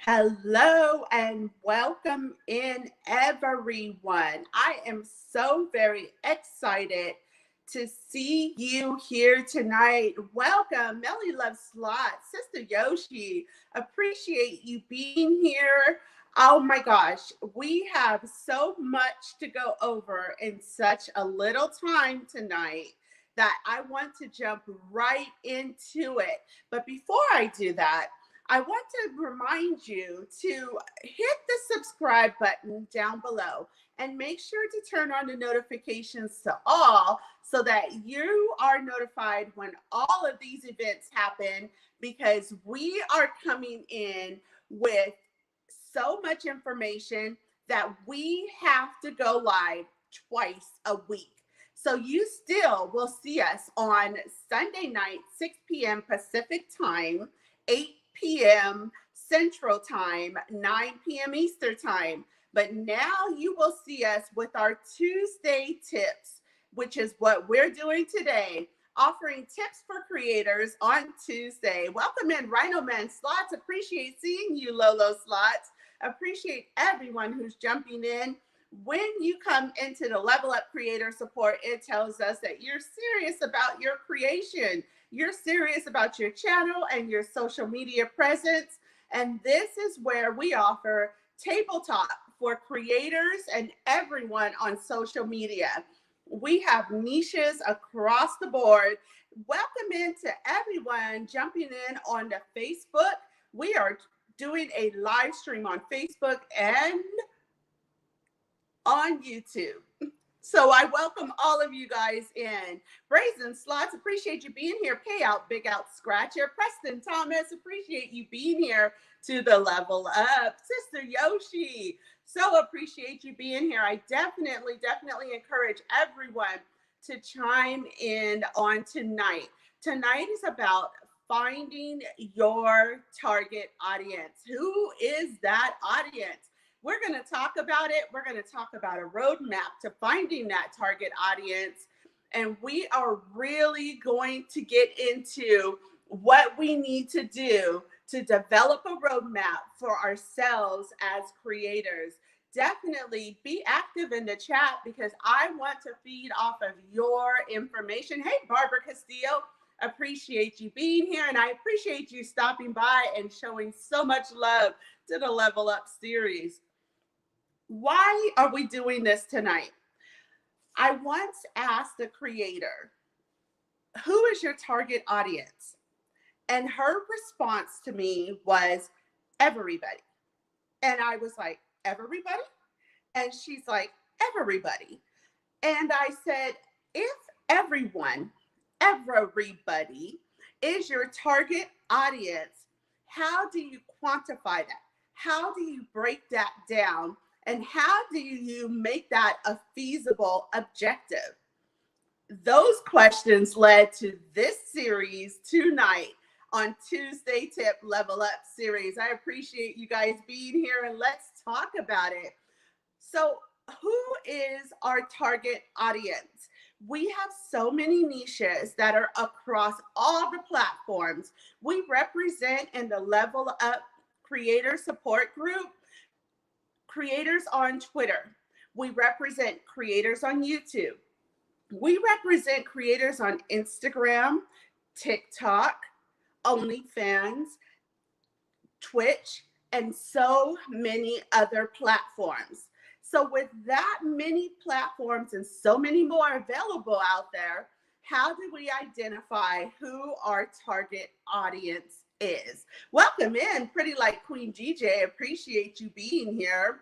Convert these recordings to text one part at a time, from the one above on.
Hello and welcome in, everyone. I am so very excited to see you here tonight. Welcome, Melly Loves Slot, Sister Yoshi. Appreciate you being here. Oh my gosh, we have so much to go over in such a little time tonight that I want to jump right into it. But before I do that, I want to remind you to hit the subscribe button down below and make sure to turn on the notifications to all so that you are notified when all of these events happen, because we are coming in with so much information that we have to go live twice a week. So you still will see us on Sunday night, 6 p.m. Pacific time, 8 p.m. Central Time, 9 p.m. Eastern Time. But now you will see us with our Tuesday tips, which is what we're doing today, offering tips for creators on Tuesday. Welcome in, Rhino Man Slots. Appreciate seeing you, Lolo Slots. Appreciate everyone who's jumping in. When you come into the Level Up Creator Support, it tells us that you're serious about your creation. You're serious about your channel and your social media presence. And this is where we offer tabletop for creators and everyone on social media. We have niches across the board. Welcome into everyone jumping in on the Facebook. We are doing a live stream on Facebook and on YouTube. So I welcome all of you guys in. Brazen Slots, appreciate you being here. Payout, Big Out Scratcher. Preston Thomas, appreciate you being here to the Level Up. Sister Yoshi, so appreciate you being here. I definitely encourage everyone to chime in on tonight. Tonight is about finding your target audience. Who is that audience? We're going to talk about it. We're going to talk about a roadmap to finding that target audience. And we are really going to get into what we need to do to develop a roadmap for ourselves as creators. Definitely be active in the chat because I want to feed off of your information. Hey, Barbara Castillo, appreciate you being here. And I appreciate you stopping by and showing so much love to the Level Up series. Why are we doing this tonight? I once asked a creator, who is your target audience? And her response to me was, everybody. And I was like, everybody? And she's like, everybody. And I said, if everybody is your target audience, how do you quantify that? How do you break that down? And how do you make that a feasible objective? Those questions led to this series tonight on Tuesday Tip Level Up series. I appreciate you guys being here and let's talk about it. So, who is our target audience? We have so many niches that are across all the platforms. We represent in the Level Up Creator Support Group creators on Twitter. We represent creators on YouTube. We represent creators on Instagram, TikTok, OnlyFans, Twitch, and so many other platforms. So with that many platforms and so many more available out there, how do we identify who our target audience is? Welcome in, Pretty Like Queen GJ. Appreciate you being here.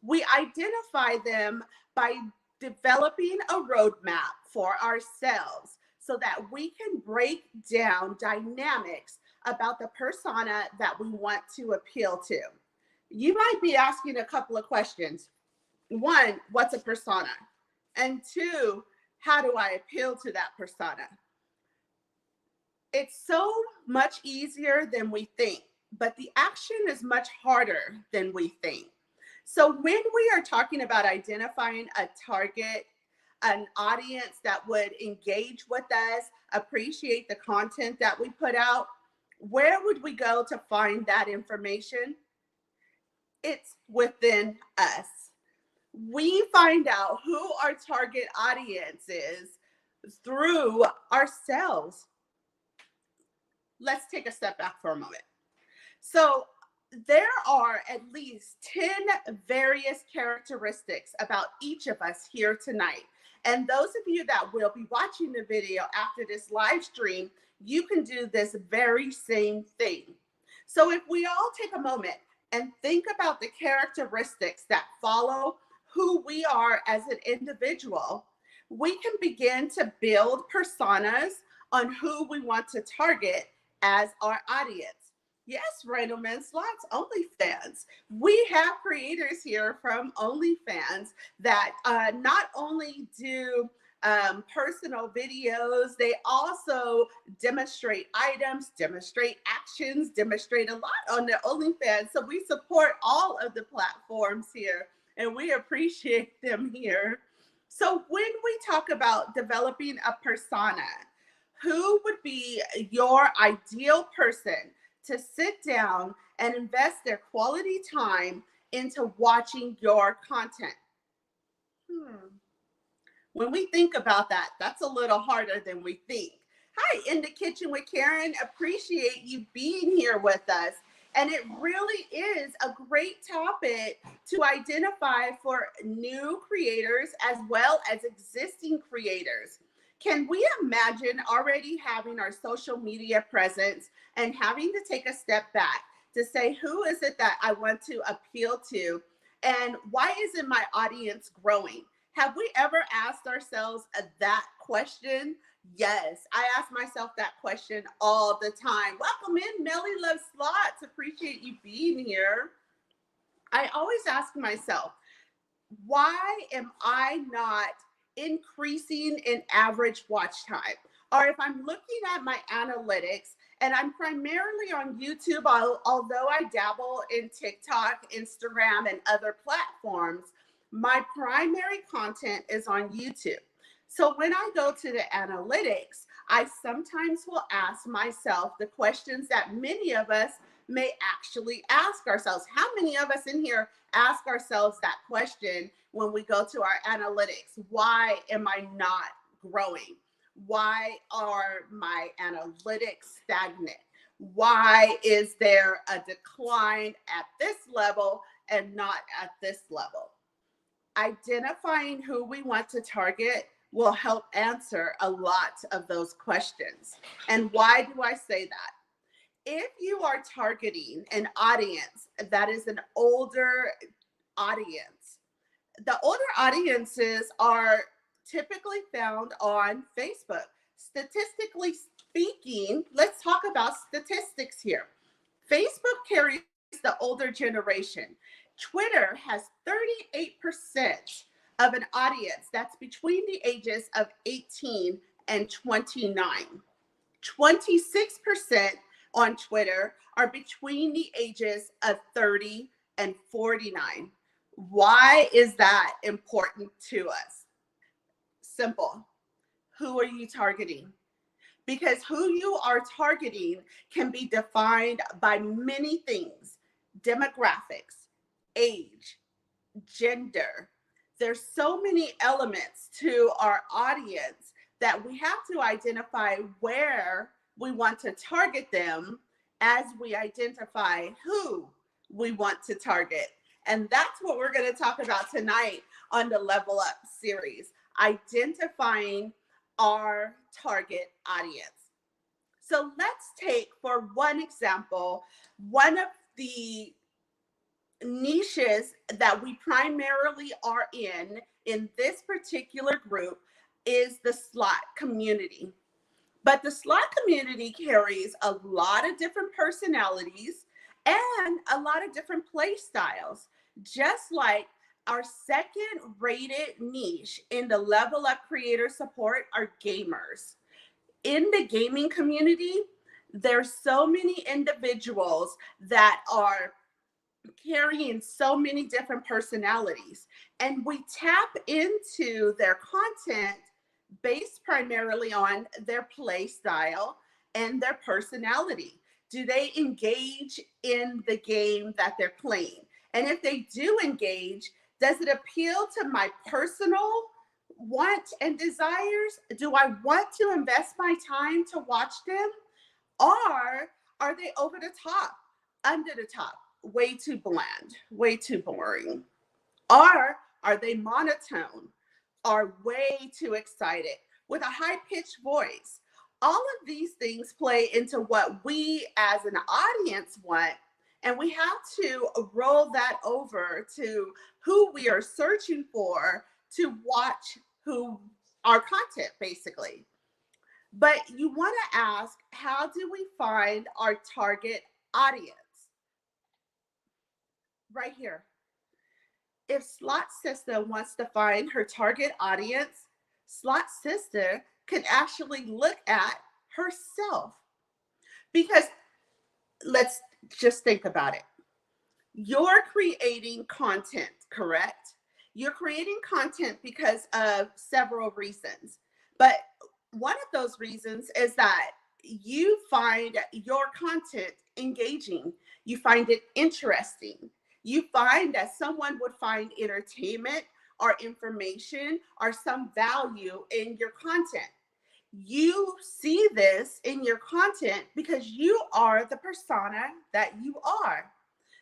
We identify them by developing a roadmap for ourselves so that we can break down dynamics about the persona that we want to appeal to. You might be asking a couple of questions. One, what's a persona? And two, how do I appeal to that persona? It's so much easier than we think, but the action is much harder than we think. So when we are talking about identifying a target, an audience that would engage with us, appreciate the content that we put out, Where would we go to find that information? It's within us. We find out who our target audience is through ourselves. Let's take a step back for a moment. So, there are at least 10 various characteristics about each of us here tonight. And those of you that will be watching the video after this live stream, you can do this very same thing. So, if we all take a moment and think about the characteristics that follow who we are as an individual, we can begin to build personas on who we want to target as our audience. Yes, Random Slots, OnlyFans. We have creators here from OnlyFans that not only do personal videos, they also demonstrate items, demonstrate actions, demonstrate a lot on their OnlyFans. So we support all of the platforms here and we appreciate them here. So when we talk about developing a persona, who would be your ideal person to sit down and invest their quality time into watching your content? When we think about that, that's a little harder than we think. Hi, In the Kitchen with Karen. Appreciate you being here with us. And it really is a great topic to identify for new creators as well as existing creators. Can we imagine already having our social media presence and having to take a step back to say, who is it that I want to appeal to? And why isn't my audience growing? Have we ever asked ourselves that question? Yes, I ask myself that question all the time. Welcome in, Melly Loves Slots. Appreciate you being here. I always ask myself, why am I not increasing in average watch time? Or if I'm looking at my analytics, and I'm primarily on YouTube, although I dabble in TikTok, Instagram, and other platforms, my primary content is on YouTube. So when I go to the analytics, I sometimes will ask myself the questions that many of us may actually ask ourselves. How many of us in here ask ourselves that question when we go to our analytics? Why am I not growing? Why are my analytics stagnant? Why is there a decline at this level and not at this level? Identifying who we want to target will help answer a lot of those questions. And why do I say that? If you are targeting an audience that is an older audience, the older audiences are typically found on Facebook. Statistically speaking, let's talk about statistics here. Facebook carries the older generation. Twitter has 38% of an audience that's between the ages of 18 and 29. 26% on Twitter are between the ages of 30 and 49. Why is that important to us? Simple. Who are you targeting? Because who you are targeting can be defined by many things: demographics, age, gender. There's so many elements to our audience that we have to identify where we want to target them as we identify who we want to target. And that's what we're going to talk about tonight on the Level Up series, identifying our target audience. So let's take, for one example, one of the niches that we primarily are in this particular group is the slot community. But the slot community carries a lot of different personalities and a lot of different play styles, just like our second rated niche in the Level Up creator support are gamers. In the gaming community, there's so many individuals that are carrying so many different personalities, and we tap into their content based primarily on their play style and their personality. Do they engage in the game that they're playing? And if they do engage, does it appeal to my personal want and desires? Do I want to invest my time to watch them? Or are they over the top, under the top, way too bland, way too boring? Or are they monotone, or way too excited with a high pitched voice? All of these things play into what we as an audience want. And we have to roll that over to who we are searching for to watch who our content, basically. But you want to ask, how do we find our target audience? Right here. If Slot Sister wants to find her target audience, Slot Sister can actually look at herself. Because let's just think about it. You're creating content, correct? You're creating content because of several reasons. But one of those reasons is that you find your content engaging. You find it interesting. You find that someone would find entertainment or information or some value in your content. You see this in your content because you are the persona that you are.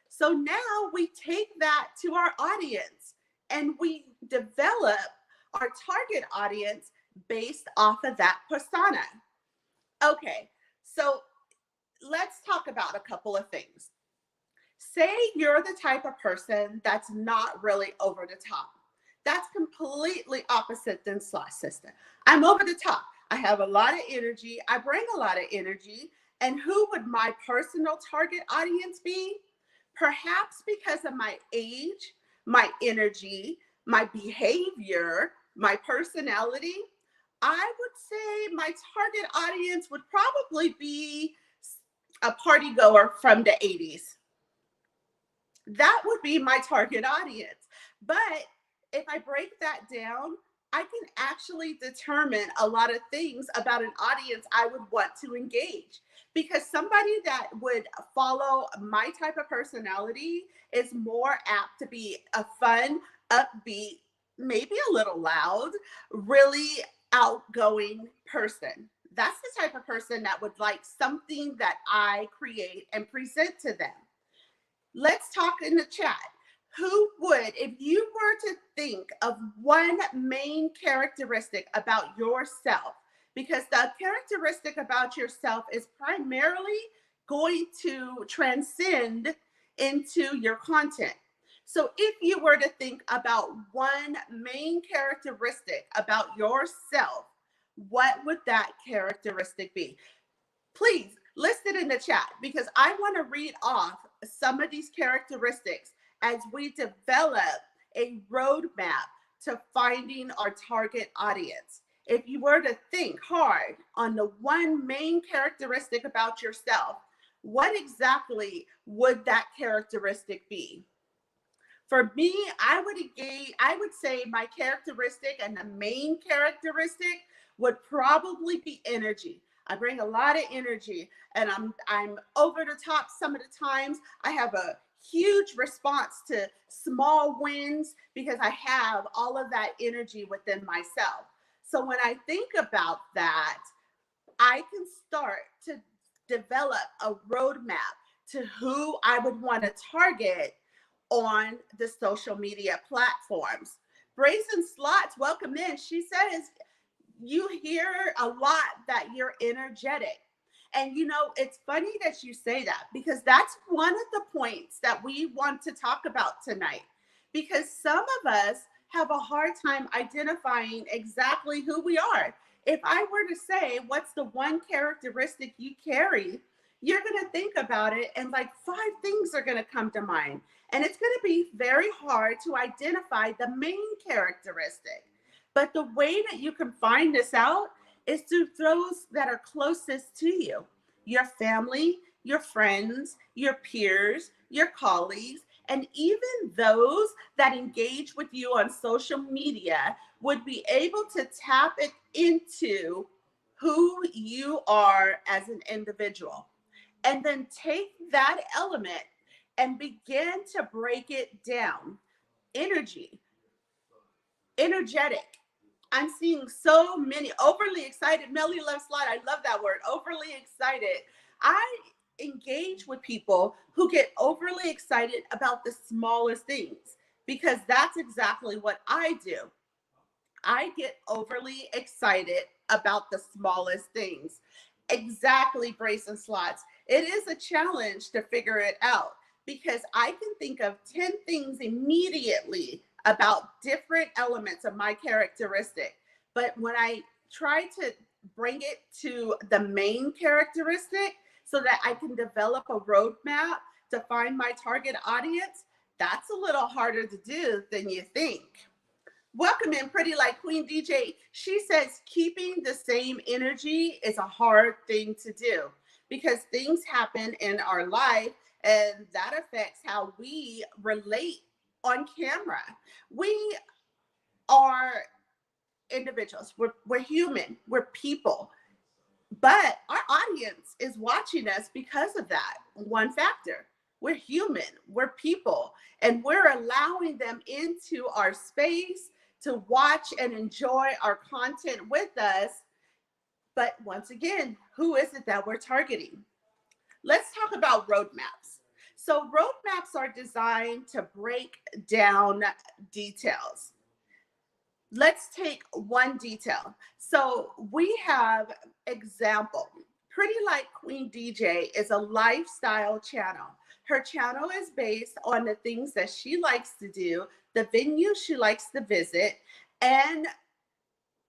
So now we take that to our audience and we develop our target audience based off of that persona. Okay, so let's talk about a couple of things. Say you're the type of person that's not really over the top. That's completely opposite than Slot Sister. I'm over the top. I have a lot of energy. I bring a lot of energy. And who would my personal target audience be? Perhaps because of my age, my energy, my behavior, my personality, I would say my target audience would probably be a party goer from the 80s. That would be my target audience. But if I break that down, I can actually determine a lot of things about an audience I would want to engage. Because somebody that would follow my type of personality is more apt to be a fun, upbeat, maybe a little loud, really outgoing person. That's the type of person that would like something that I create and present to them. Let's talk in the chat. Who would, if you were to think of one main characteristic about yourself, because the characteristic about yourself is primarily going to transcend into your content. So if you were to think about one main characteristic about yourself, what would that characteristic be? Please list it in the chat because I want to read off some of these characteristics as we develop a roadmap to finding our target audience. If you were to think hard on the one main characteristic about yourself, what exactly would that characteristic be? For me, I would say my characteristic and the main characteristic would probably be energy. I bring a lot of energy and I'm over the top some of the times. I have a huge response to small wins because I have all of that energy within myself. So when I think about that, I can start to develop a roadmap to who I would want to target on the social media platforms. Brazen Slots, welcome in. She says, you hear a lot that you're energetic. And you know, it's funny that you say that because that's one of the points that we want to talk about tonight. Because some of us have a hard time identifying exactly who we are. If I were to say, what's the one characteristic you carry, you're going to think about it and like 5 things are going to come to mind. And it's going to be very hard to identify the main characteristic. But the way that you can find this out is through those that are closest to you, your family, your friends, your peers, your colleagues, and even those that engage with you on social media would be able to tap it into who you are as an individual. and then take that element and begin to break it down. Energy, energetic. I'm seeing so many overly excited. Melly loves slide. I love that word. Overly excited. I engage with people who get overly excited about the smallest things because that's exactly what I do. I get overly excited about the smallest things. Exactly, brace and slots. It is a challenge to figure it out because I can think of 10 things immediately about different elements of my characteristic. But when I try to bring it to the main characteristic so that I can develop a roadmap to find my target audience, that's a little harder to do than you think. Welcome in, Pretty Like Queen DJ. She says keeping the same energy is a hard thing to do because things happen in our life and that affects how we relate on camera. We are individuals, we're human, we're people, but our audience is watching us because of that one factor. We're human, we're people, and we're allowing them into our space to watch and enjoy our content with us. But once again, who is it that we're targeting? Let's talk about roadmaps. So, roadmaps are designed to break down details. Let's take one detail. So we have example. Pretty Like Queen DJ is a lifestyle channel. Her channel is based on the things that she likes to do, the venues she likes to visit, and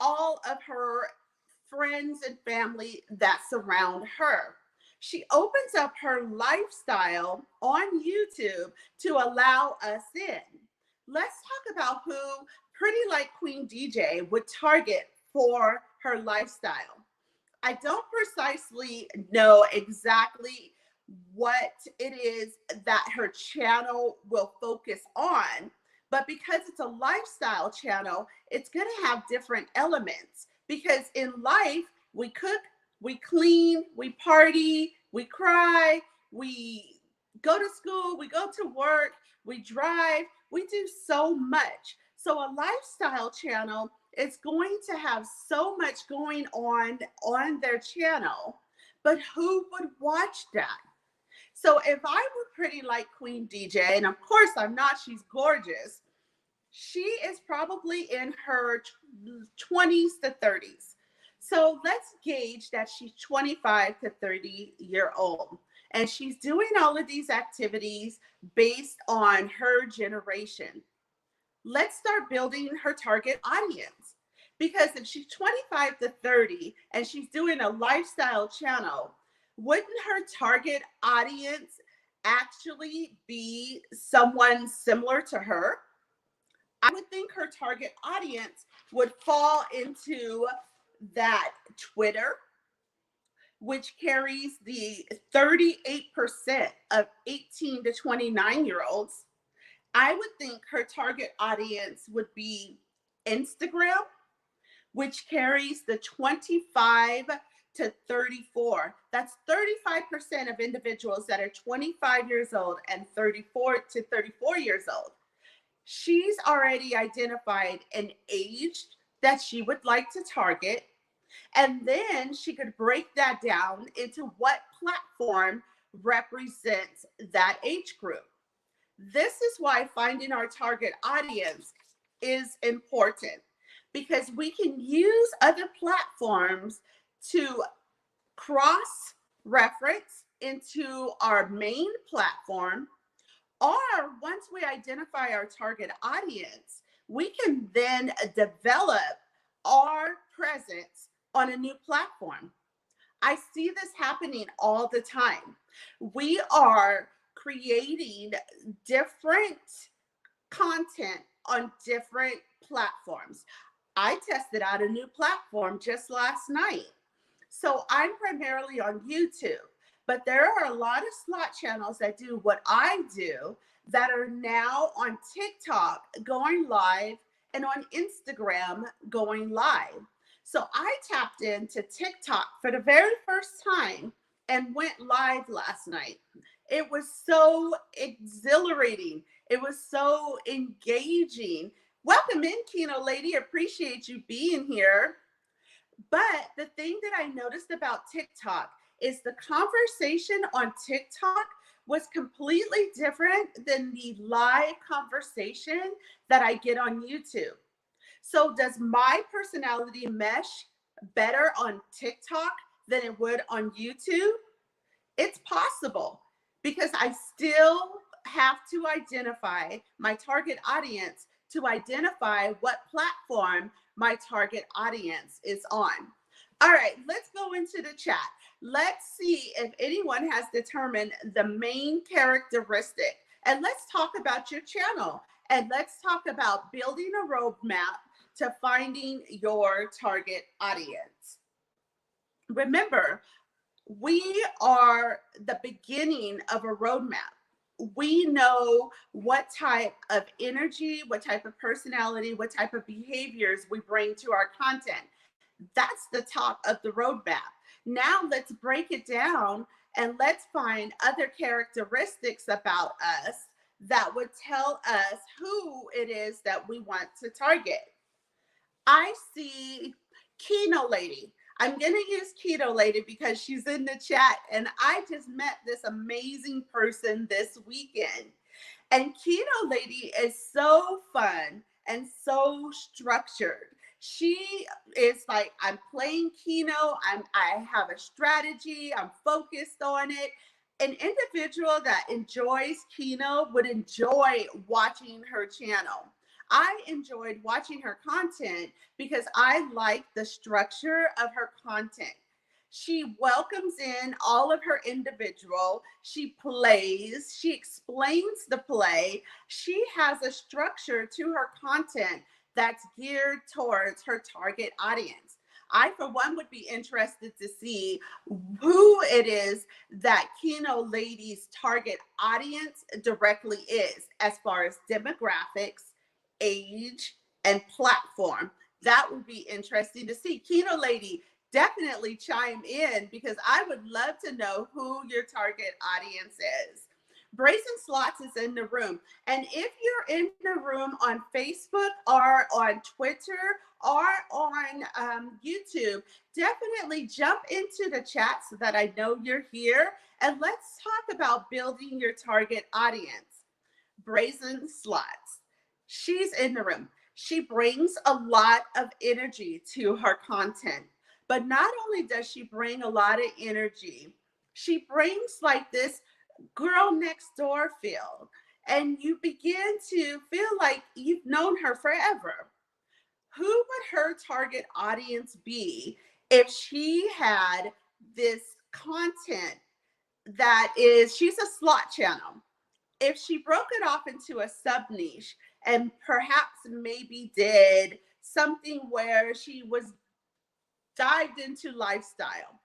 all of her friends and family that surround her. She opens up her lifestyle on YouTube to allow us in. Let's talk about who Pretty Like Queen DJ would target for her lifestyle. I don't precisely know exactly what it is that her channel will focus on, but because it's a lifestyle channel, it's going to have different elements. Because in life, we cook, we clean, we party, we cry, we go to school, we go to work, we drive, we do so much. So a lifestyle channel is going to have so much going on their channel, but who would watch that? So if I were Pretty Like Queen DJ, and of course I'm not, she's gorgeous. She is probably in her 20s to 30s. So let's gauge that she's 25 to 30-year old. And she's doing all of these activities based on her generation. Let's start building her target audience. Because if she's 25 to 30 and she's doing a lifestyle channel, wouldn't her target audience actually be someone similar to her? I would think her target audience would fall into that Twitter, which carries the 38% of 18 to 29-year-olds. I would think her target audience would be Instagram, which carries the 25 to 34. That's 35% of individuals that are 25 years old and 34 to 34 years old. She's already identified an age that she would like to target. And then she could break that down into what platform represents that age group. This is why finding our target audience is important because we can use other platforms to cross reference into our main platform. Or once we identify our target audience, we can then develop our presence on a new platform. I see this happening all the time. We are creating different content on different platforms. I tested out a new platform just last night. So I'm primarily on YouTube, but there are a lot of slot channels that do what I do that are now on TikTok going live and on Instagram going live. So I tapped into TikTok for the very first time and went live last night. It was so exhilarating. It was so engaging. Welcome in, Keno Lady. Appreciate you being here. But the thing that I noticed about TikTok is the conversation on TikTok was completely different than the live conversation that I get on YouTube. So does my personality mesh better on TikTok than it would on YouTube? It's possible because I still have to identify my target audience to identify what platform my target audience is on. All right, let's go into the chat. Let's see if anyone has determined the main characteristic. And let's talk about your channel. And let's talk about building a roadmap to finding your target audience. Remember, we are the beginning of a roadmap. We know what type of energy, what type of personality, what type of behaviors we bring to our content. That's the top of the roadmap. Now let's break it down and let's find other characteristics about us that would tell us who it is that we want to target. I see Keno Lady. I'm going to use Keto Lady because she's in the chat and I just met this amazing person this weekend. And Keto Lady is so fun and so structured. She is like, I'm playing Keno, I have a strategy, I'm focused on it. An individual that enjoys Keno would enjoy watching her channel. I enjoyed watching her content because I like the structure of her content. She welcomes in all of her individual. She plays. She explains the play. She has a structure to her content that's geared towards her target audience. I, for one, would be interested to see who it is that Keno Lady's target audience directly is as far as demographics, age, and platform. That would be interesting to see. Keno Lady, definitely chime in because I would love to know who your target audience is. Brazen Slots is in the room. And if you're in the room on Facebook or on Twitter or on YouTube, definitely jump into the chat so that I know you're here. And let's talk about building your target audience. Brazen Slots. She's in the room. She brings a lot of energy to her content. But not only does she bring a lot of energy, she brings like this girl next door feel. And you begin to feel like you've known her forever. Who would her target audience be if she had this content that is, she's a slot channel. If she broke it off into a sub niche and perhaps maybe did something where she was dived into lifestyle,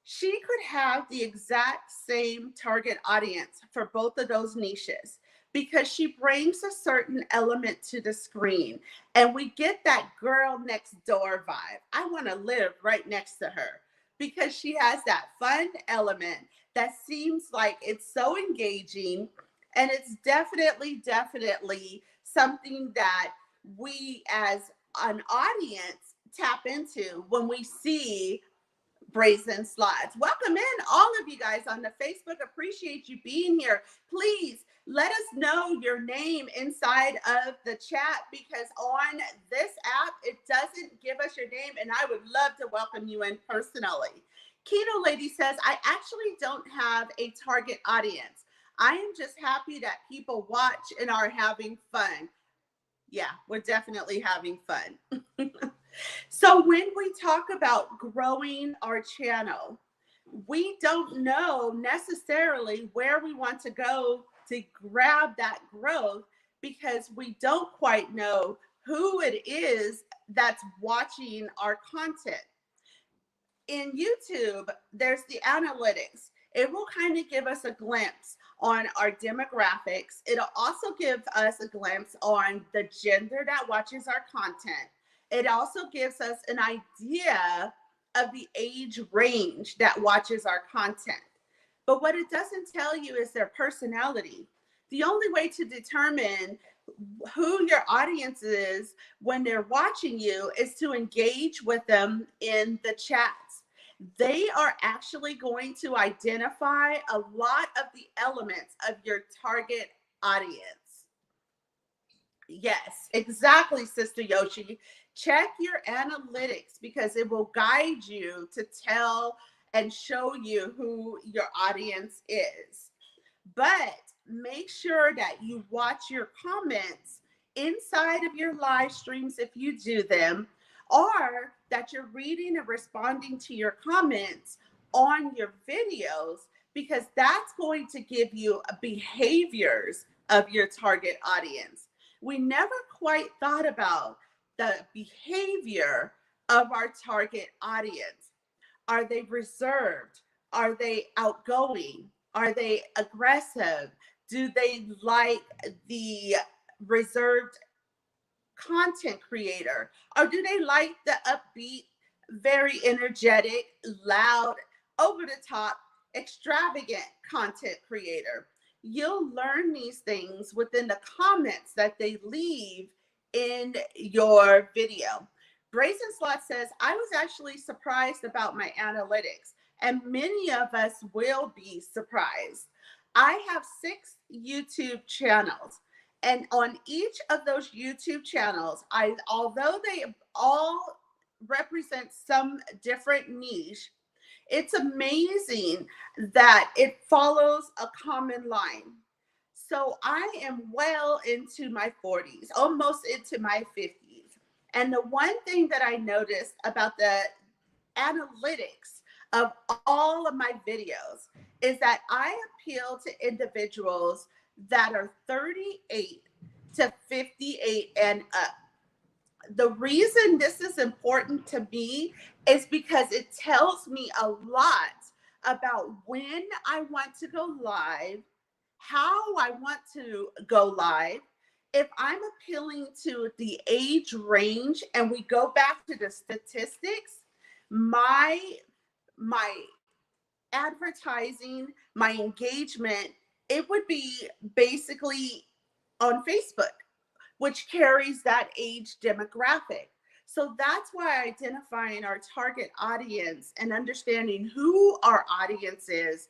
she could have the exact same target audience for both of those niches because she brings a certain element to the screen and we get that girl next door vibe. I want to live right next to her because she has that fun element that seems like it's so engaging, and it's definitely something that we as an audience tap into when we see Brazen Slots. Welcome in all of you guys on the Facebook. Appreciate you being here. Please let us know your name inside of the chat because on this app, it doesn't give us your name and I would love to welcome you in personally. Keto Lady says, I actually don't have a target audience. I am just happy that people watch and are having fun. Yeah, we're definitely having fun. So when we talk about growing our channel, we don't know necessarily where we want to go to grab that growth because we don't quite know who it is that's watching our content. In YouTube, there's the analytics. It will kind of give us a glimpse on our demographics. It'll also give us a glimpse on the gender that watches our content. It also gives us an idea of the age range that watches our content. But what it doesn't tell you is their personality. The only way to determine who your audience is when they're watching you is to engage with them in the chats. They are actually going to identify a lot of the elements of your target audience. Yes, exactly, Sister Yoshi. Check your analytics because it will guide you to tell and show you who your audience is. But make sure that you watch your comments inside of your live streams if you do them, or that you're reading and responding to your comments on your videos, because that's going to give you behaviors of your target audience. We never quite thought about the behavior of our target audience. Are they reserved? Are they outgoing? Are they aggressive? Do they like the reserved content creator? Or do they like the upbeat, very energetic, loud, over the top, extravagant content creator? You'll learn these things within the comments that they leave in your video. Brazen Slot says, I was actually surprised about my analytics, and many of us will be surprised. I have 6 YouTube channels. And on each of those YouTube channels, although they all represent some different niche, it's amazing that it follows a common line. So I am well into my 40s, almost into my 50s. And the one thing that I noticed about the analytics of all of my videos is that I appeal to individuals that are 38 to 58 and up. The reason this is important to me is because it tells me a lot about when I want to go live, how I want to go live. If I'm appealing to the age range and we go back to the statistics, my advertising, my engagement, it would be basically on Facebook, which carries that age demographic. So that's why identifying our target audience and understanding who our audience is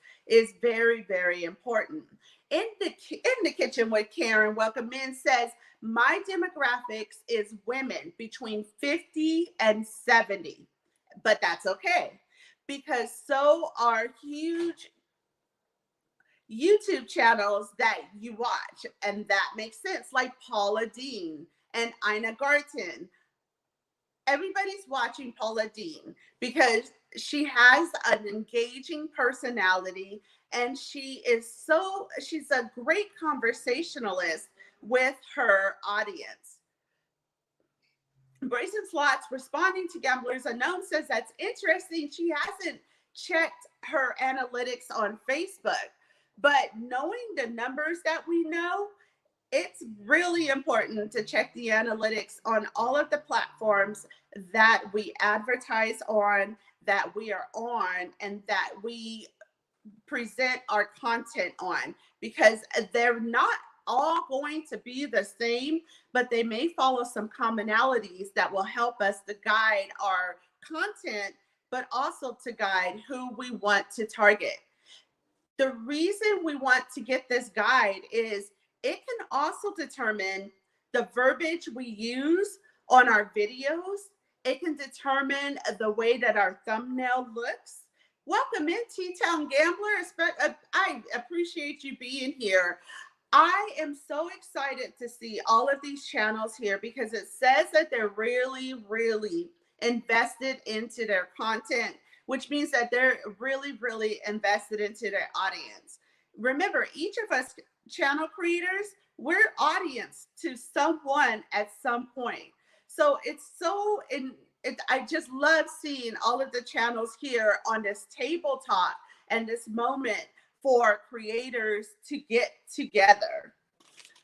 very, very important. In the kitchen with Karen, welcome in, says, my demographics is women between 50 and 70, but that's okay because so are huge YouTube channels that you watch, and that makes sense, like Paula Deen and Ina Garten. Everybody's watching Paula Deen because she has an engaging personality and she's a great conversationalist with her audience. Brazen Slots responding to Gamblers Unknown says that's interesting. She hasn't checked her analytics on Facebook, but knowing the numbers that we know, it's really important to check the analytics on all of the platforms that we advertise on, that we are on, and that we present our content on, because they're not all going to be the same, but they may follow some commonalities that will help us to guide our content, but also to guide who we want to target. The reason we want to get this guide is it can also determine the verbiage we use on our videos. It can determine the way that our thumbnail looks. Welcome in, T-Town Gambler. I appreciate you being here. I am so excited to see all of these channels here because it says that they're really, really invested into their content, which means that they're really, really invested into their audience. Remember, each of us channel creators, we're audience to someone at some point. So I just love seeing all of the channels here on this table talk and this moment for creators to get together.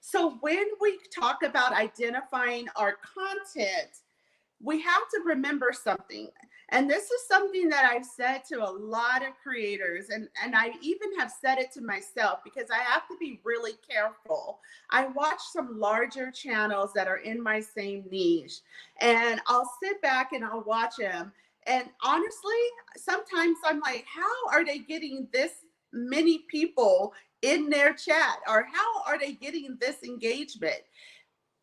So when we talk about identifying our content, we have to remember something. And this is something that I've said to a lot of creators, and I even have said it to myself because I have to be really careful. I watch some larger channels that are in my same niche, and I'll sit back and I'll watch them. And honestly, sometimes I'm like, how are they getting this many people in their chat? Or how are they getting this engagement?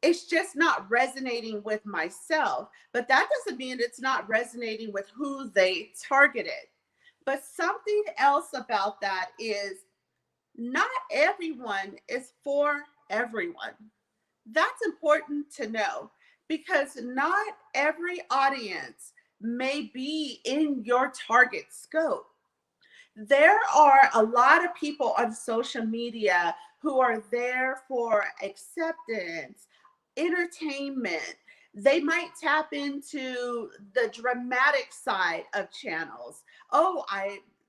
It's just not resonating with myself. But that doesn't mean it's not resonating with who they targeted. But something else about that is not everyone is for everyone. That's important to know because not every audience may be in your target scope. There are a lot of people on social media who are there for acceptance, entertainment. They might tap into the dramatic side of channels.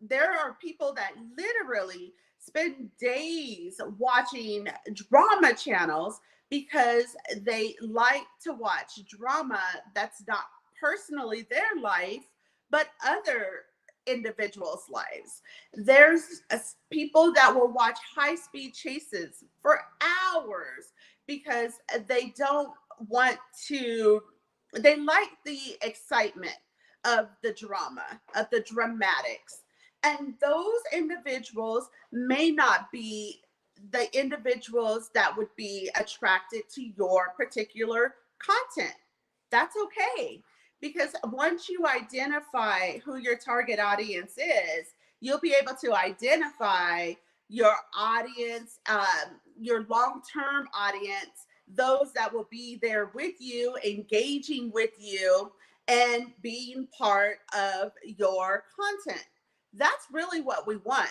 There are people that literally spend days watching drama channels because they like to watch drama that's not personally their life, but other individuals' lives. There's people that will watch high-speed chases for hours because they don't want to, they like the excitement of the drama, of the dramatics. And those individuals may not be the individuals that would be attracted to your particular content. That's okay. Because once you identify who your target audience is, you'll be able to identify your audience, your long-term audience, those that will be there with you, engaging with you, and being part of your content. That's really what we want.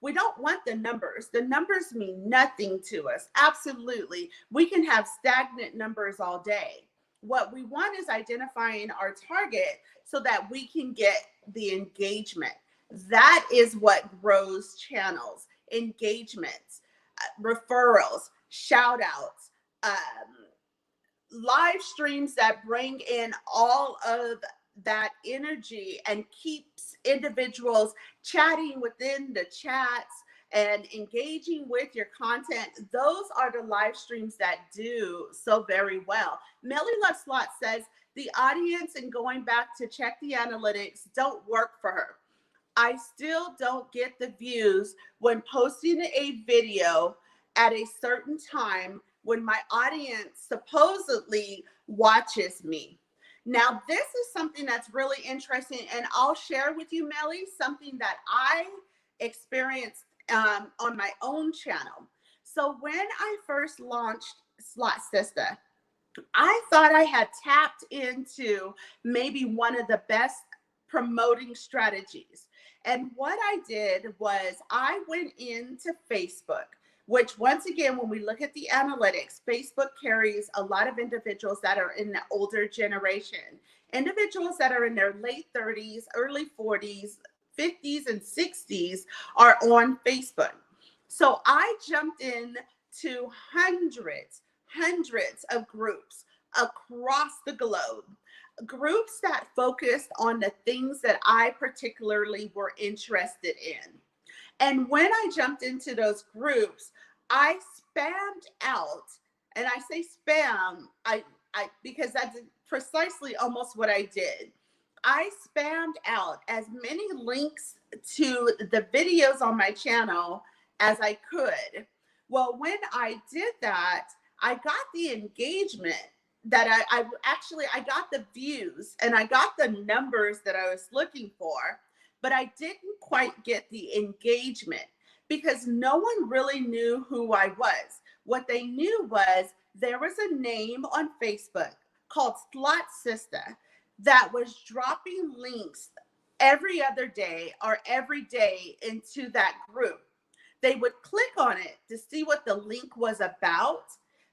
We don't want the numbers. The numbers mean nothing to us. Absolutely. We can have stagnant numbers all day. What we want is identifying our target so that we can get the engagement. That is what grows channels, engagements, referrals, shout outs, live streams that bring in all of that energy and keeps individuals chatting within the chats and engaging with your content. Those are the live streams that do so very well. Melly Love Slot says the audience and going back to check the analytics don't work for her. I still don't get the views when posting a video at a certain time when my audience supposedly watches me. Now, this is something that's really interesting, and I'll share with you, Melly, something that I experienced on my own channel. So when I first launched Slot Sister, I thought I had tapped into maybe one of the best promoting strategies. And what I did was I went into Facebook, which once again, when we look at the analytics, Facebook carries a lot of individuals that are in the older generation, individuals that are in their late 30s, early 40s, 50s, and 60s are on Facebook. So I jumped in to hundreds of groups across the globe, groups that focused on the things that I particularly were interested in. And when I jumped into those groups, I spammed out, and I say spam, I because that's precisely almost what I did. I spammed out as many links to the videos on my channel as I could. Well, when I did that, I got the engagement that I got the views and I got the numbers that I was looking for, but I didn't quite get the engagement because no one really knew who I was. What they knew was there was a name on Facebook called Slot Sister that was dropping links every other day or every day into that group. They would click on it to see what the link was about,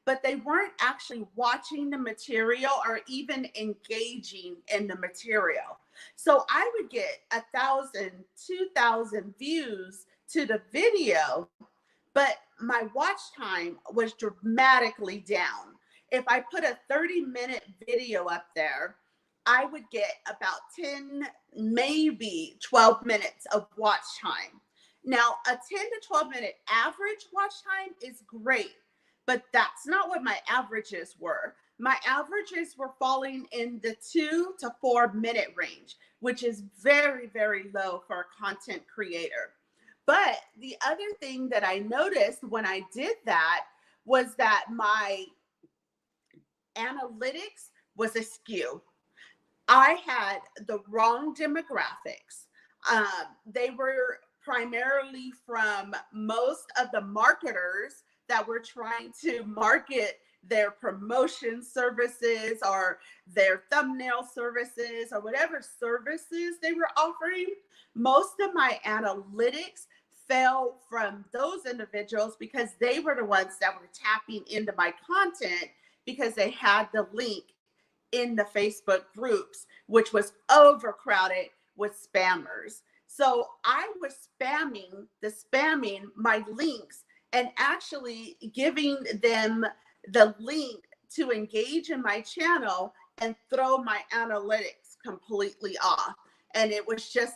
but they weren't actually watching the material or even engaging in the material. So I would get 1,000, 2,000 views to the video, but my watch time was dramatically down. If I put a 30-minute video up there, I would get about 10, maybe 12 minutes of watch time. Now, a 10 to 12 minute average watch time is great, but that's not what my averages were. My averages were falling in the 2 to 4 minute range, which is very, very low for a content creator. But the other thing that I noticed when I did that was that my analytics was askew. I had the wrong demographics. They were primarily from most of the marketers that were trying to market their promotion services or their thumbnail services or whatever services they were offering. Most of my analytics fell from those individuals because they were the ones that were tapping into my content because they had the link in the Facebook groups, which was overcrowded with spammers. So I was spamming my links and actually giving them the link to engage in my channel and throw my analytics completely off. And it was just,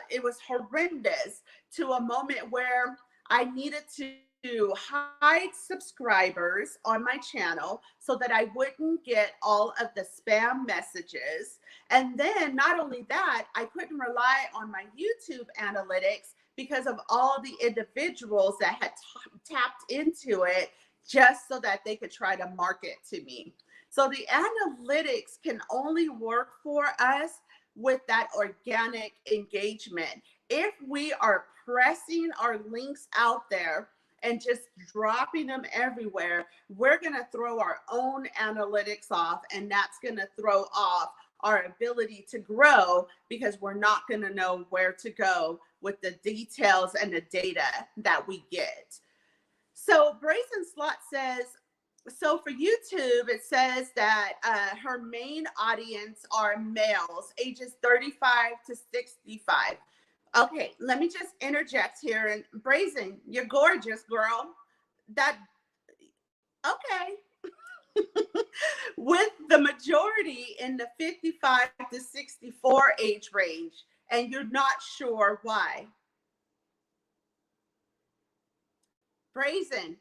it was horrendous, to a moment where I needed to hide subscribers on my channel so that I wouldn't get all of the spam messages. And then not only that, I couldn't rely on my YouTube analytics because of all the individuals that had tapped into it just so that they could try to market to me. So the analytics can only work for us with that organic engagement. If we are pressing our links out there and just dropping them everywhere, we're going to throw our own analytics off, and that's going to throw off our ability to grow because we're not going to know where to go with the details and the data that we get. So Brazen Slot says, so for YouTube, it says that her main audience are males ages 35 to 65. Okay, let me just interject here. And Brazen, you're gorgeous, girl. That, okay. With the majority in the 55 to 64 age range, and you're not sure why. Brazen,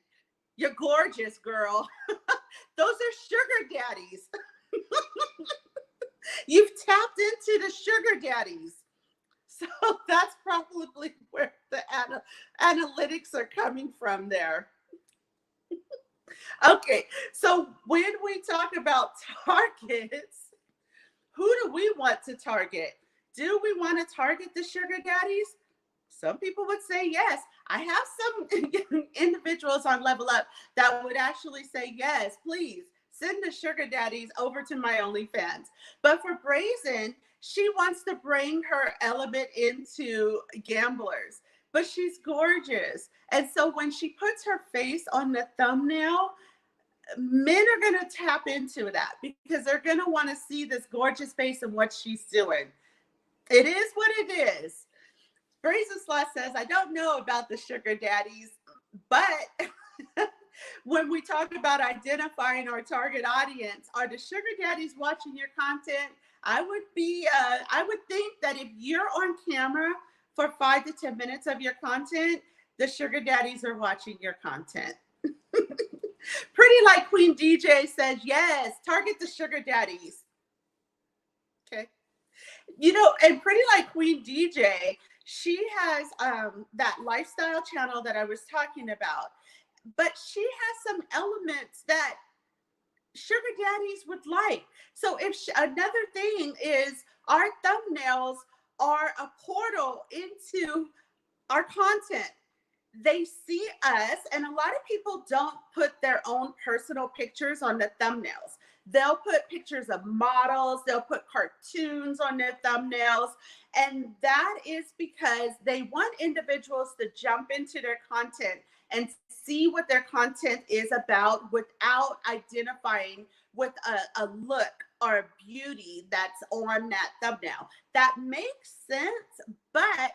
you're gorgeous, girl. Those are sugar daddies. You've tapped into the sugar daddies. So that's probably where the analytics are coming from there. Okay, so when we talk about targets, who do we want to target? Do we want to target the sugar daddies? Some people would say yes. I have some individuals on Levelup that would actually say, yes, please send the sugar daddies over to my OnlyFans. But for Brazen, she wants to bring her element into gamblers, but she's gorgeous. And so when she puts her face on the thumbnail, men are going to tap into that because they're going to want to see this gorgeous face and what she's doing. It is what it is. Brazen Slot says, I don't know about the sugar daddies, but when we talk about identifying our target audience, are the sugar daddies watching your content? I would think that if you're on camera for 5 to 10 minutes of your content, the sugar daddies are watching your content. Pretty Like Queen DJ says, yes, target the sugar daddies. Okay. You know, and Pretty Like Queen DJ, she has that lifestyle channel that I was talking about, but she has some elements that sugar daddies would like. So if another thing is our thumbnails are a portal into our content. They see us, and a lot of people don't put their own personal pictures on the thumbnails. They'll put pictures of models, they'll put cartoons on their thumbnails, and that is because they want individuals to jump into their content and see what their content is about without identifying with a look or a beauty that's on that thumbnail. That makes sense, but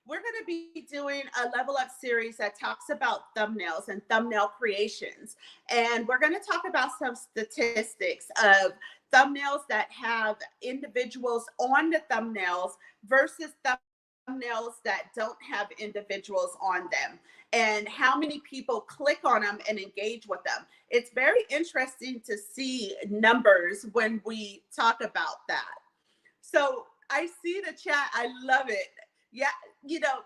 we're going to be doing a Level Up series that talks about thumbnails and thumbnail creations. And we're going to talk about some statistics of thumbnails that have individuals on the thumbnails versus thumbnails that don't have individuals on them, and how many people click on them and engage with them. It's very interesting to see numbers when we talk about that. So I see the chat. I love it. Yeah, you know,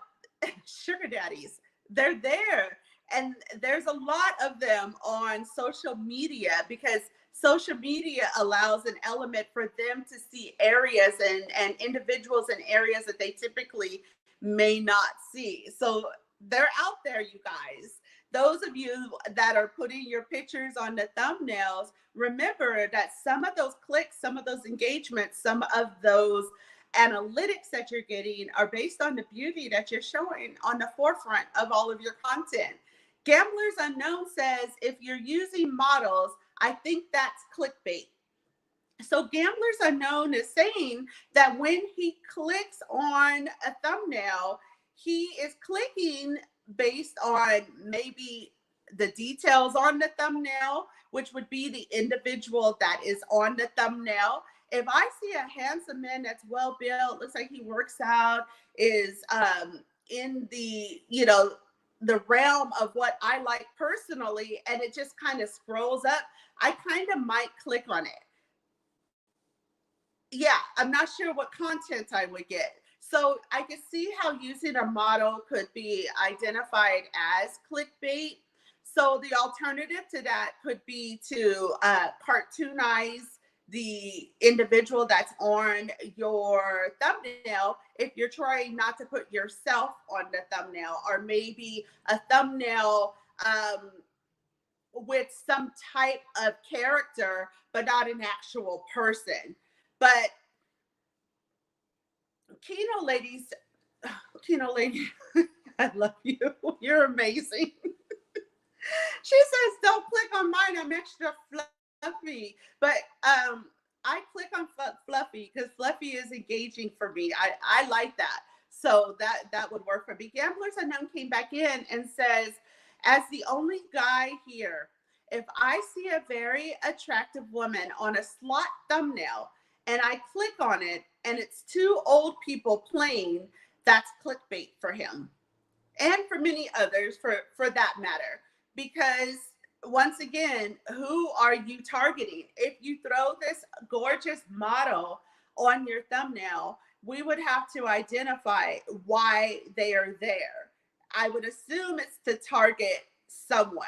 sugar daddies, they're there. And there's a lot of them on social media because social media allows an element for them to see areas and individuals in areas that they typically may not see. So they're out there, you guys. Those of you that are putting your pictures on the thumbnails, remember that some of those clicks, some of those engagements, some of those analytics that you're getting are based on the beauty that you're showing on the forefront of all of your content. Gamblers Unknown says, if you're using models, I think that's clickbait. So Gamblers Unknown is saying that when he clicks on a thumbnail, he is clicking based on maybe the details on the thumbnail, which would be the individual that is on the thumbnail. If I see a handsome man that's well built, looks like he works out, is in the, you know, the realm of what I like personally, and it just kind of scrolls up, I kind of might click on it. Yeah, I'm not sure what content I would get. So I can see how using a model could be identified as clickbait. So the alternative to that could be to cartoonize the individual that's on your thumbnail if you're trying not to put yourself on the thumbnail, or maybe a thumbnail with some type of character, but not an actual person. But Kino ladies, Kino lady, I love you. You're amazing. She says, don't click on mine. I'm extra fluffy. But I click on fluffy because fluffy is engaging for me. I like that. So that would work for me. Gamblers Unknown came back in and says, as the only guy here, if I see a very attractive woman on a slot thumbnail and I click on it and it's two old people playing, that's clickbait for him and for many others for that matter. Because once again, who are you targeting? If you throw this gorgeous model on your thumbnail, we would have to identify why they are there. I would assume it's to target someone.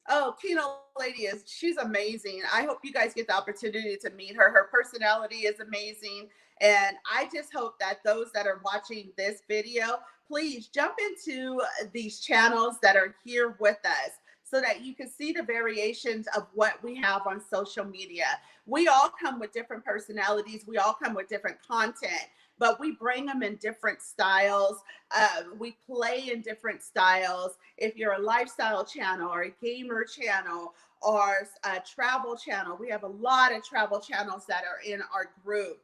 Oh, Kino lady she's amazing. I hope you guys get the opportunity to meet her. Her personality is amazing. And I just hope that those that are watching this video, please jump into these channels that are here with us so that you can see the variations of what we have on social media. We all come with different personalities. We all come with different content, but we bring them in different styles. We play in different styles. If you're a lifestyle channel or a gamer channel or a travel channel, we have a lot of travel channels that are in our group.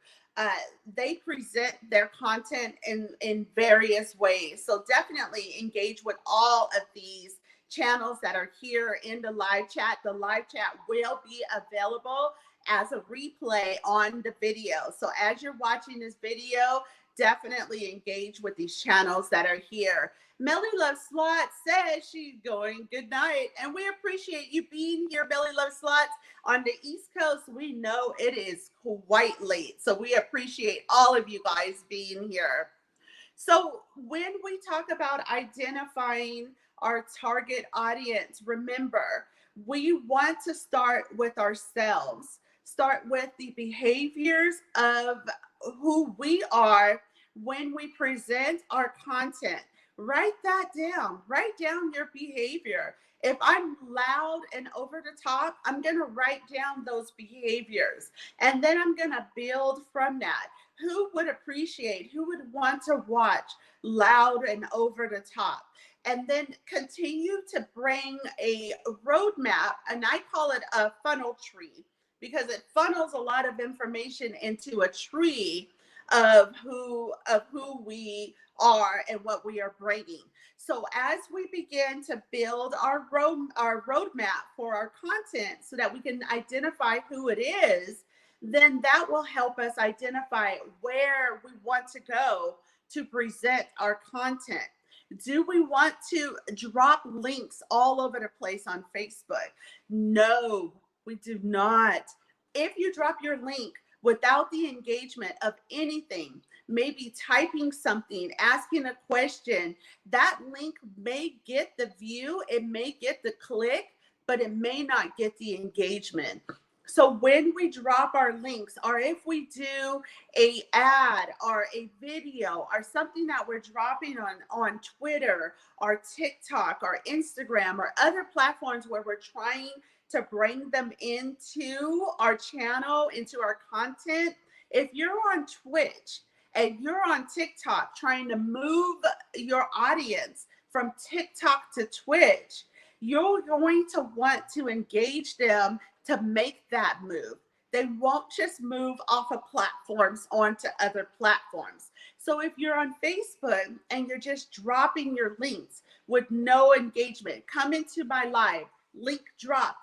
They present their content in various ways. So definitely engage with all of these channels that are here in the live chat. The live chat will be available as a replay on the video. So as you're watching this video, definitely engage with these channels that are here. Melly Love Slot says she's going good night, and we appreciate you being here, Melly Love Slots. On the East Coast, we know it is quite late, so we appreciate all of you guys being here. So when we talk about identifying our target audience, remember, we want to start with ourselves, start with the behaviors of who we are when we present our content. Write that down. Write down your behavior. If I'm loud and over the top, I'm going to write down those behaviors. And then I'm going to build from that. Who would appreciate, who would want to watch loud and over the top? And then continue to bring a roadmap, and I call it a funnel tree because it funnels a lot of information into a tree of who we are and what we are bringing. So as we begin to build our roadmap for our content so that we can identify who it is, then that will help us identify where we want to go to present our content. Do we want to drop links all over the place on Facebook? No, we do not. If you drop your link without the engagement of anything, maybe typing something, asking a question, that link may get the view, it may get the click, but it may not get the engagement. So when we drop our links, or if we do a ad or a video or something that we're dropping on Twitter or TikTok or Instagram or other platforms where we're trying to bring them into our channel, into our content, if you're on Twitch and you're on TikTok trying to move your audience from TikTok to Twitch, you're going to want to engage them to make that move. They won't just move off of platforms onto other platforms. So if you're on Facebook and you're just dropping your links with no engagement, come into my live, link drop,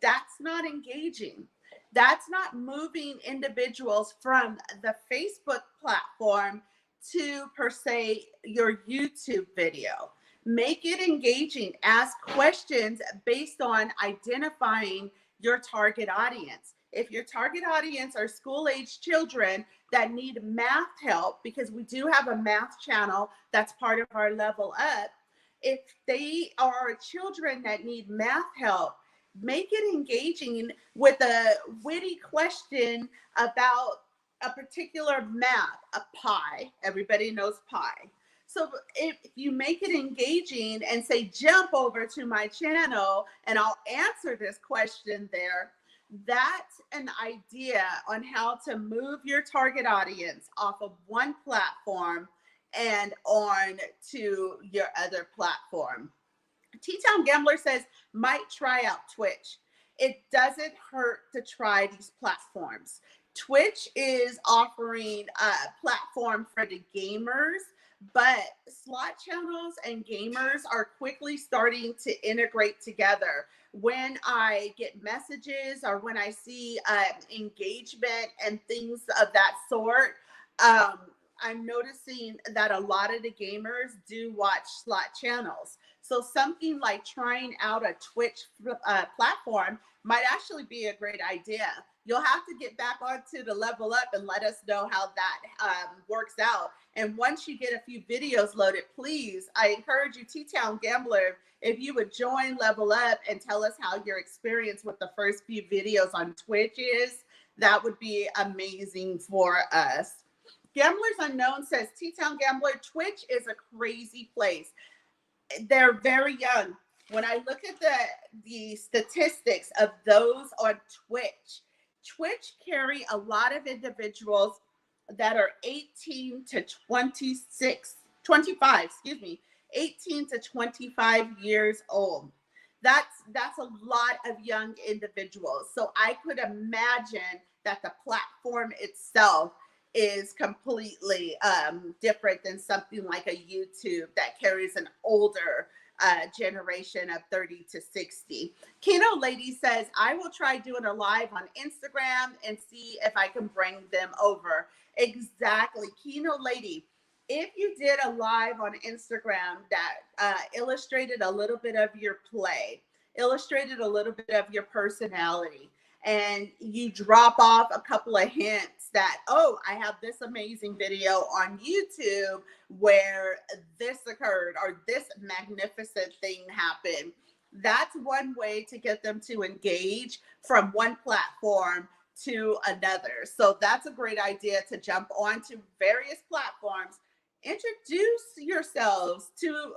that's not engaging. That's not moving individuals from the Facebook platform to, per se, your YouTube video. Make it engaging. Ask questions based on identifying your target audience. If your target audience are school-age children that need math help, because we do have a math channel that's part of our Level Up, if they are children that need math help, make it engaging with a witty question about a particular math, a pie. Everybody knows pie. So if you make it engaging and say, jump over to my channel and I'll answer this question there, that's an idea on how to move your target audience off of one platform and on to your other platform. T-Town Gambler says, might try out Twitch. It doesn't hurt to try these platforms. Twitch is offering a platform for the gamers, but slot channels and gamers are quickly starting to integrate together. When I get messages or when I see engagement and things of that sort, I'm noticing that a lot of the gamers do watch slot channels. So something like trying out a Twitch platform might actually be a great idea. You'll have to get back onto the Level Up and let us know how that works out. And once you get a few videos loaded, please, I encourage you, T-Town Gambler, if you would join Level Up and tell us how your experience with the first few videos on Twitch is, that would be amazing for us. Gamblers Unknown says, T-Town Gambler, Twitch is a crazy place. They're very young. When I look at the statistics of those on Twitch carry a lot of individuals that are 18 to 25 years old. That's a lot of young individuals. So I could imagine that the platform itself is completely different than something like a YouTube that carries an older generation of 30 to 60. Keno Lady says, I will try doing a live on Instagram and see if I can bring them over. Exactly. Keno Lady, if you did a live on Instagram that illustrated a little bit of your play, illustrated a little bit of your personality, and you drop off a couple of hints that, oh, I have this amazing video on YouTube where this occurred or this magnificent thing happened. That's one way to get them to engage from one platform to another. So that's a great idea, to jump onto various platforms, introduce yourselves to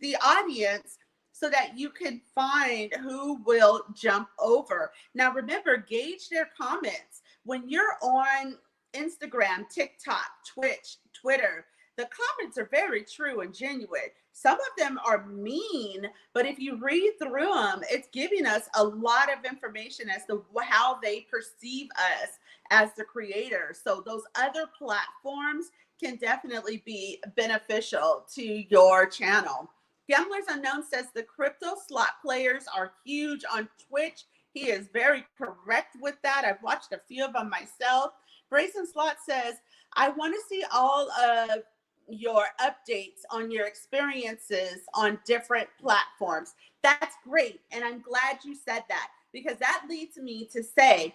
the audience so that you can find who will jump over. Now, remember, gauge their comments. When you're on Instagram, TikTok, Twitch, Twitter, the comments are very true and genuine. Some of them are mean, but if you read through them, it's giving us a lot of information as to how they perceive us as the creator. So those other platforms can definitely be beneficial to your channel. Gamblers Unknown says the crypto slot players are huge on Twitch He is very correct with that. I've watched a few of them myself. Grayson Slot says, I want to see all of your updates on your experiences on different platforms. That's great. And I'm glad you said that, because that leads me to say,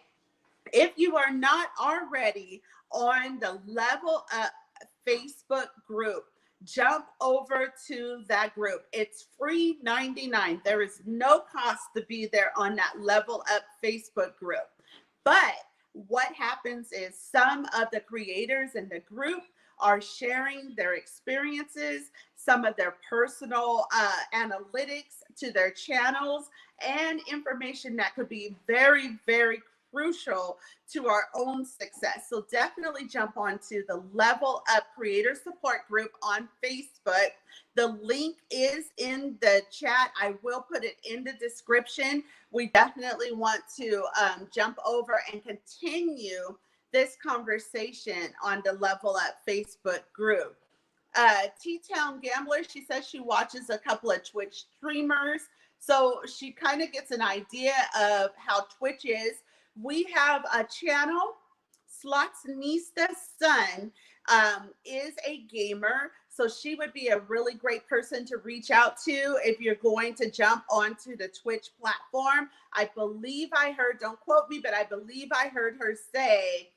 if you are not already on the Level Up Facebook group, jump over to that group. It's free 99. There is no cost to be there on that Level Up Facebook group. But what happens is some of the creators in the group are sharing their experiences, some of their personal analytics to their channels, and information that could be very, very crucial to our own success. So definitely jump onto the Level Up Creator Support Group on Facebook. The link is in the chat. I will put it in the description. We definitely want to jump over and continue this conversation on the Level Up Facebook group. T-Town Gambler, she says she watches a couple of Twitch streamers, so she kind of gets an idea of how Twitch is. We have a channel, Slotsnista's son is a gamer, so she would be a really great person to reach out to if you're going to jump onto the Twitch platform. I believe I heard, don't quote me, but I believe I heard her say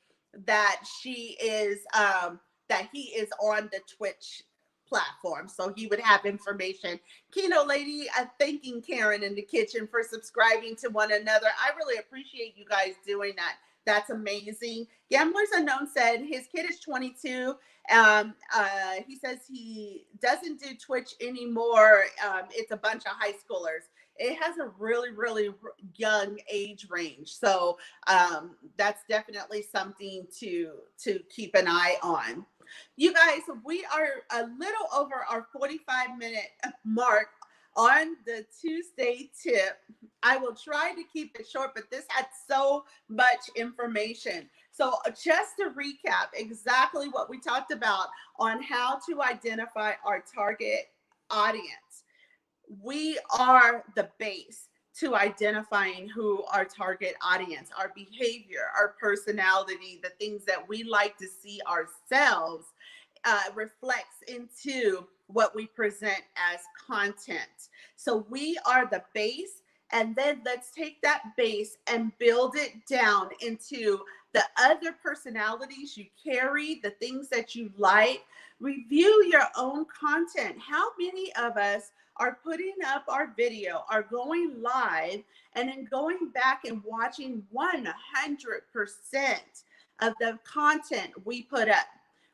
that she is, that he is on the Twitch platform, so he would have information. Keno Lady, thanking Karen in the kitchen for subscribing to one another. I really appreciate you guys doing that. That's amazing. Gamblers Unknown said his kid is 22. He says he doesn't do Twitch anymore. It's a bunch of high schoolers. It has a really, really young age range. So that's definitely something to keep an eye on. You guys, we are a little over our 45-minute mark on the Tuesday tip. I will try to keep it short, but this had so much information. So just to recap exactly what we talked about on how to identify our target audience. We are the base to identifying who our target audience, our behavior, our personality, the things that we like to see ourselves reflects into what we present as content. So we are the base, and then let's take that base and build it down into the other personalities you carry, the things that you like. Review your own content. How many of us are putting up our video, are going live, and then going back and watching 100% of the content we put up?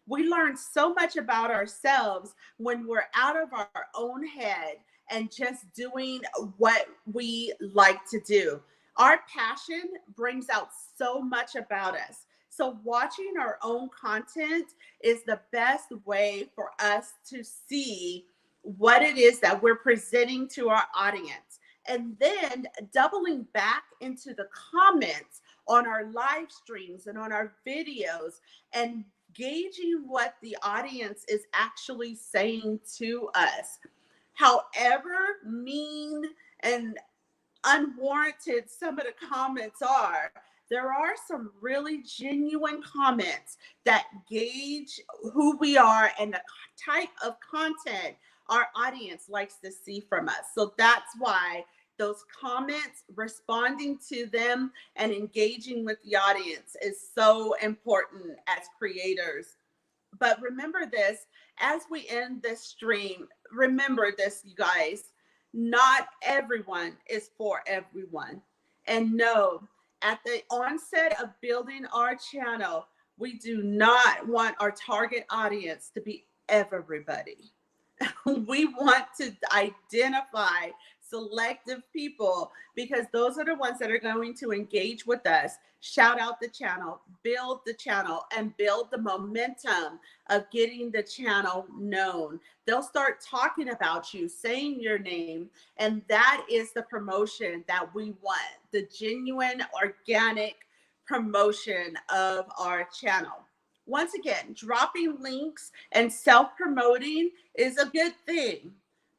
We learn so much about ourselves when we're out of our own head and just doing what we like to do. Our passion brings out so much about us. So watching our own content is the best way for us to see what it is that we're presenting to our audience. And then doubling back into the comments on our live streams and on our videos and gauging what the audience is actually saying to us. However mean and unwarranted some of the comments are, there are some really genuine comments that gauge who we are and the type of content our audience likes to see from us. So that's why those comments, responding to them and engaging with the audience is so important as creators. But remember this, as we end this stream, remember this, you guys, not everyone is for everyone. And no, at the onset of building our channel, we do not want our target audience to be everybody. We want to identify selective people, because those are the ones that are going to engage with us, shout out the channel, and build the momentum of getting the channel known. They'll start talking about you, saying your name, and that is the promotion that we want, the genuine, organic promotion of our channel. Once again, dropping links and self-promoting is a good thing,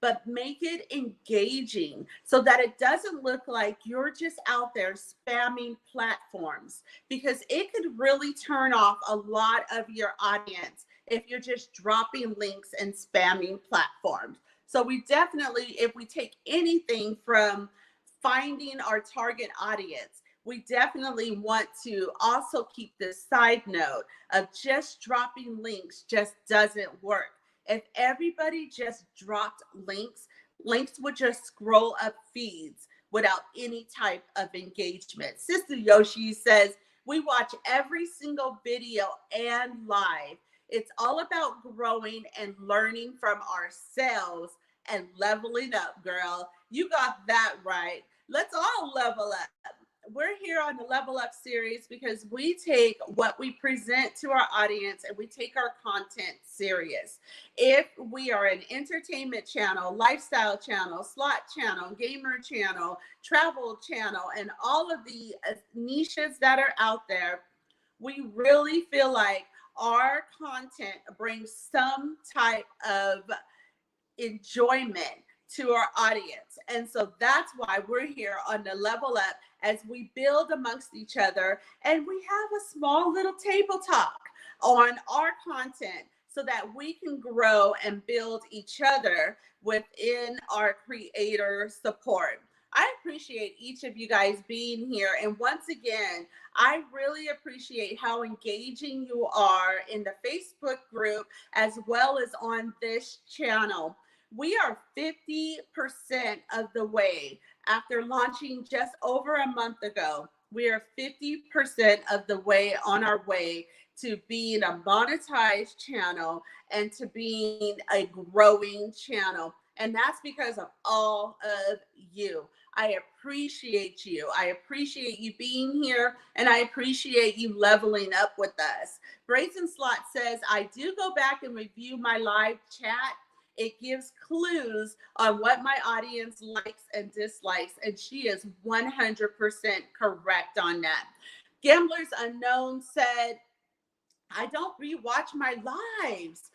but make it engaging so that it doesn't look like you're just out there spamming platforms, because it could really turn off a lot of your audience if you're just dropping links and spamming platforms. So we definitely, if we take anything from finding our target audience, we definitely want to also keep this side note of just dropping links just doesn't work. If everybody just dropped links, links would just scroll up feeds without any type of engagement. Sister Yoshi says, we watch every single video and live. It's all about growing and learning from ourselves and leveling up, girl. You got that right. Let's all level up. We're here on the Level Up series because we take what we present to our audience and we take our content serious. If we are an entertainment channel, lifestyle channel, slot channel, gamer channel, travel channel, and all of the niches that are out there, we really feel like our content brings some type of enjoyment to our audience. And so that's why we're here on the Level Up, as we build amongst each other and we have a small little table talk on our content so that we can grow and build each other within our creator support. I appreciate each of you guys being here. And once again, I really appreciate how engaging you are in the Facebook group as well as on this channel. We are 50% of the way after launching just over a month ago. We are 50% of the way on our way to being a monetized channel and to being a growing channel. And that's because of all of you. I appreciate you. I appreciate you being here, and I appreciate you leveling up with us. Brazen Slot says, I do go back and review my live chat. It gives clues on what my audience likes and dislikes, and she is 100% correct on that. Gamblers Unknown said, I don't rewatch my lives.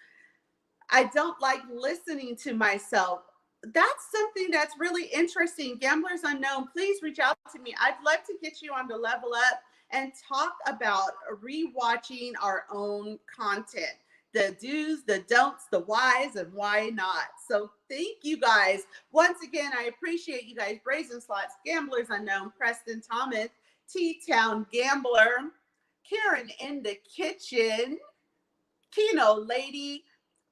I don't like listening to myself. That's something that's really interesting. Gamblers Unknown, please reach out to me. I'd love to get you on the Level Up and talk about rewatching our own content. The do's, the don'ts, the whys, and why not. So thank you guys. Once again, I appreciate you guys. Brazen Slots, Gamblers Unknown, Preston Thomas, T-Town Gambler, Karen in the Kitchen, Keno Lady,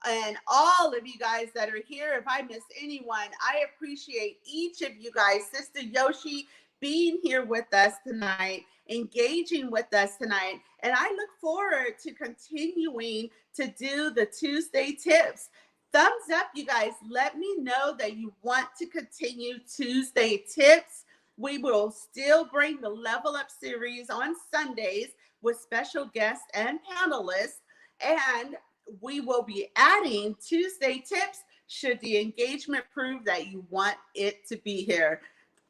and all of you guys that are here. If I missed anyone, I appreciate each of you guys. Sister Yoshi being here with us tonight, engaging with us tonight. And I look forward to continuing to do the Tuesday tips. Thumbs up, you guys. Let me know that you want to continue Tuesday tips. We will still bring the Level Up series on Sundays with special guests and panelists. And we will be adding Tuesday tips should the engagement prove that you want it to be here.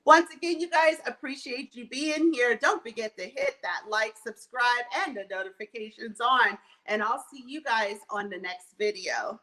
Once again, you guys, appreciate you being here. Don't forget to hit that like, subscribe, and the notifications on. And I'll see you guys on the next video.